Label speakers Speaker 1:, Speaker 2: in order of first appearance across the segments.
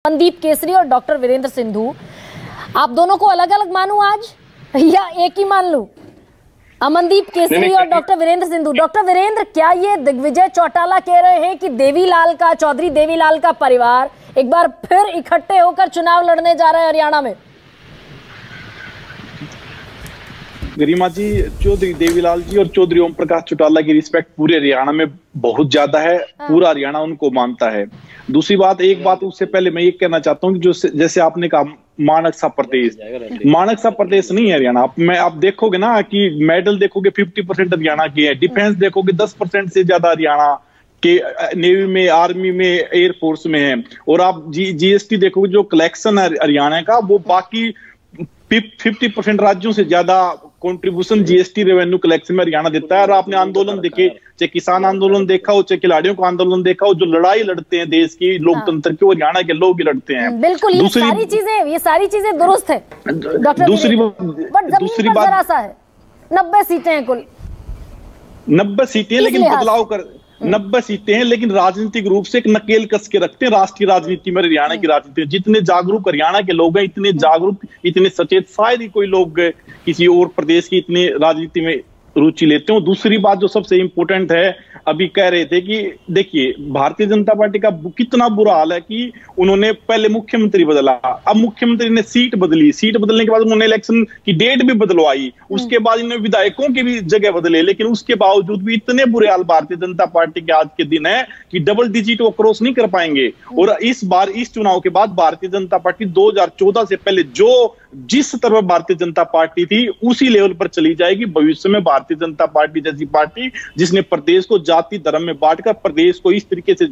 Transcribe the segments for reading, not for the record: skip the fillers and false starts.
Speaker 1: अमनदीप केसरी और डॉक्टर वीरेंद्र सिंधु, आप दोनों को अलग अलग मानूं आज या एक ही मान लूं? अमनदीप केसरी और डॉक्टर वीरेंद्र सिंधु। डॉक्टर वीरेंद्र, क्या ये दिग्विजय चौटाला कह रहे हैं कि देवीलाल का, चौधरी देवीलाल का परिवार एक बार फिर इकट्ठे होकर चुनाव लड़ने जा रहे हैं हरियाणा में?
Speaker 2: गरिमा जी, चौधरी देवीलाल जी और चौधरी ओम प्रकाश चौटाला की रिस्पेक्ट पूरे हरियाणा में बहुत ज्यादा है। पूरा हरियाणा उनको मानता है। दूसरी बात, एक बात उससे पहले मैं ये कहना चाहता हूँ कि जो जैसे आपने कहा मानक सा प्रदेश, मानक सा प्रदेश नहीं है हरियाणा। आप देखोगे ना कि मेडल देखोगे 50% हरियाणा की है, डिफेंस देखोगे 10% से ज्यादा हरियाणा के नेवी में, आर्मी में, एयरफोर्स में है। और आप जीएसटी देखोगे, जो कलेक्शन है हरियाणा का, वो बाकी 50% राज्यों से ज्यादा कंट्रीब्यूशन जीएसटी रेवेन्यू कलेक्शन में हरियाणा देता है। और आपने आंदोलन देखे, चाहे किसान आंदोलन देखा हो, चाहे खिलाड़ियों का आंदोलन देखा हो, जो लड़ाई लड़ते हैं देश की, लोकतंत्र की, हरियाणा के लोग ही लड़ते हैं।
Speaker 1: बिल्कुल, ये सारी चीजें दुरुस्त है डॉक्टर। दूसरी बात जरा सा है, 90 सीटें हैं कुल,
Speaker 2: 90 सीटें, लेकिन बदलाव कर 90 सीटें हैं, लेकिन राजनीतिक रूप से एक नकेल कस के रखते हैं राष्ट्रीय राजनीति में, हरियाणा की राजनीति में। जितने जागरूक हरियाणा के लोग हैं, इतने जागरूक, इतने सचेत शायद ही कोई लोग किसी और प्रदेश की इतने राजनीति में रुचि लेते हो। दूसरी बात जो सबसे इंपॉर्टेंट है, अभी कह रहे थे कि देखिए भारतीय जनता पार्टी का कितना बुरा हाल है कि उन्होंने पहले मुख्यमंत्री बदला, अब मुख्यमंत्री ने सीट बदली, सीट बदलने के बाद उन्होंने इलेक्शन की डेट भी बदलवाई, उसके बाद इन्होंने विधायकों की भी जगह बदले, लेकिन उसके बावजूद भी इतने बुरे हाल भारतीय जनता पार्टी के आज के दिन है कि डबल डिजिट वो क्रॉस नहीं कर पाएंगे। और इस बार इस चुनाव के बाद भारतीय जनता पार्टी 2014 से पहले जिस तरह भारतीय जनता पार्टी थी उसी लेवल पर चली जाएगी। भविष्य में भारतीय जनता पार्टी जैसी पार्टी जिसने प्रदेश को जाति धर्म में बांटकर प्रदेश को इस तरीके से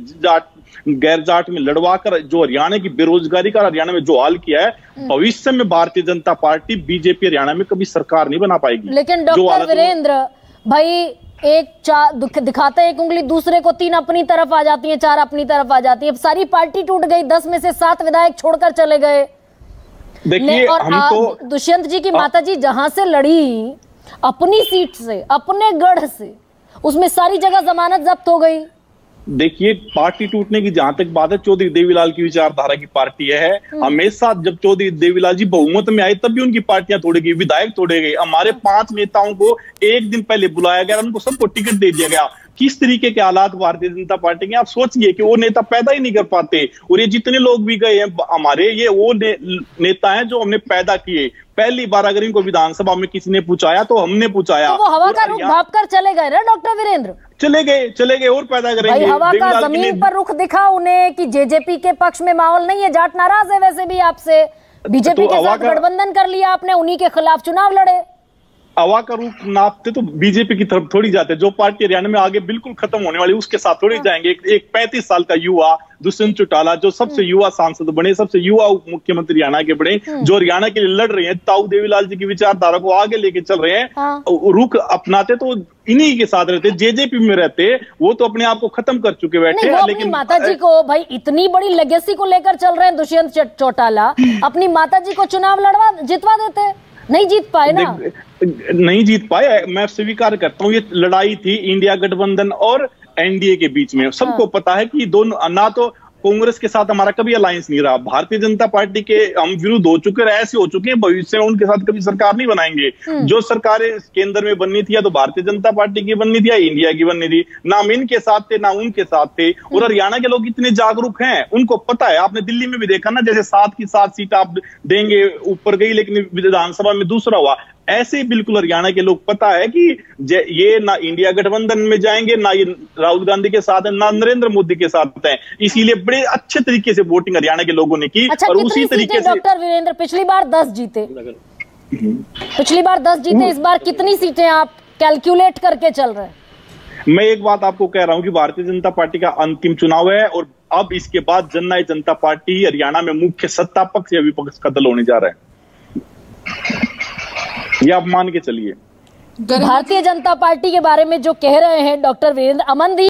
Speaker 2: गैर जाट में लड़वाकर जो हरियाणा की बेरोजगारी का हरियाणा में जो हाल किया है, भविष्य में भारतीय जनता पार्टी बीजेपी हरियाणा में कभी सरकार नहीं बना पाएगी।
Speaker 1: लेकिन डॉक्टर वीरेंद्र भाई, एक दिखाते एक उंगली दूसरे को, 3 अपनी तरफ आ जाती है, 4 अपनी तरफ आ जाती है। सारी पार्टी टूट गई, 10 में से 7 विधायक छोड़कर चले गए।
Speaker 2: देखिए,
Speaker 1: और दुष्यंत जी की माताजी जहां से लड़ी अपनी सीट से, अपने गढ़ से, उसमें सारी जगह जमानत जब्त हो गई।
Speaker 2: देखिए, पार्टी टूटने की जहां तक बात है, चौधरी देवीलाल की विचारधारा की पार्टी है। हमेशा जब चौधरी देवीलाल जी बहुमत में आए तब भी उनकी पार्टियां तोड़ी गई, विधायक तोड़े गए। हमारे 5 नेताओं को एक दिन पहले बुलाया गया, उनको सबको टिकट दे दिया गया। किस तरीके के हालात भारतीय जनता पार्टी के, आप सोचिए कि वो नेता पैदा ही नहीं कर पाते। और ये जितने लोग भी गए हैं हमारे, ये वो नेता हैं जो हमने पैदा किए। पहली बार अगर इनको विधानसभा में किसी ने पूछाया तो हमने पूछाया।
Speaker 1: तो वो हवा का रुख भाप कर चले गए ना डॉक्टर वीरेंद्र?
Speaker 2: चले गए और पैदा करेंगे।
Speaker 1: भाई, हवा का जमीन पर रुख दिखा उन्हें कि जेजेपी के पक्ष में माहौल नहीं है, जाट नाराज है वैसे भी आपसे, बीजेपी के साथ गठबंधन कर लिया आपने, उन्हीं के खिलाफ चुनाव लड़े।
Speaker 2: हवा का रूप नापते तो बीजेपी की तरफ थोड़ी जाते। जो पार्टी हरियाणा में आगे बिल्कुल खत्म होने वाली उसके साथ थोड़ी जाएंगे। एक 35 साल का युवा दुष्यंत चौटाला, जो सबसे युवा सांसद बने, सबसे युवा उप मुख्यमंत्री हरियाणा के बने, जो हरियाणा के लिए लड़ रहे हैं, ताऊ देवीलाल जी की विचारधारा को आगे लेके चल रहे हैं, रुख अपनाते तो इन्हीं के साथ रहते। जेजेपी में रहते वो तो अपने आप को खत्म कर चुके बैठे हैं। लेकिन
Speaker 1: माताजी को, भाई इतनी बड़ी लेगेसी को लेकर चल रहे हैं दुष्यंत चौटाला, अपनी माताजी को चुनाव जितवा देते, नहीं जीत पाए ना।
Speaker 2: नहीं जीत पाए, मैं स्वीकार करता हूँ। ये लड़ाई थी इंडिया गठबंधन और एनडीए के बीच में। सबको पता है कि दोनों, ना तो कांग्रेस के साथ हमारा कभी अलायंस नहीं रहा, भारतीय जनता पार्टी के हम विरुद्ध हो चुके हैं, ऐसे हो चुके हैं, भविष्य में उनके साथ कभी सरकार नहीं बनाएंगे। जो सरकारें केंद्र में बननी थी, या तो भारतीय जनता पार्टी की बननी थी या इंडिया की बननी थी, ना हम इनके साथ थे ना उनके साथ थे। और हरियाणा के लोग इतने जागरूक हैं, उनको पता है। आपने दिल्ली में भी देखा ना, जैसे 7 की 7 सीट आप देंगे, ऊपर गई लेकिन विधानसभा में दूसरा हुआ। ऐसे बिल्कुल हरियाणा के लोग पता है कि ये ना इंडिया गठबंधन में जाएंगे, ना ये राहुल गांधी के साथ है, ना नरेंद्र मोदी के साथ है। इसीलिए बड़े अच्छे तरीके से वोटिंग हरियाणा के लोगों ने की।
Speaker 1: अच्छा, और उसी तरीके से डॉक्टर वीरेंद्र पिछली बार 10 जीते, इस बार कितनी सीटें आप कैलकुलेट करके चल रहे हैं?
Speaker 2: मैं एक बात आपको कह रहा हूं कि भारतीय जनता पार्टी का अंतिम चुनाव है, और अब इसके बाद जननायक जनता पार्टी हरियाणा में मुख्य सत्ता पक्ष या विपक्ष का दल होने जा रहा है। ये आप मान के चलिए।
Speaker 1: भारतीय जनता पार्टी के बारे में जो कह रहे हैं डॉक्टर वीरेंद्र, अमनदीप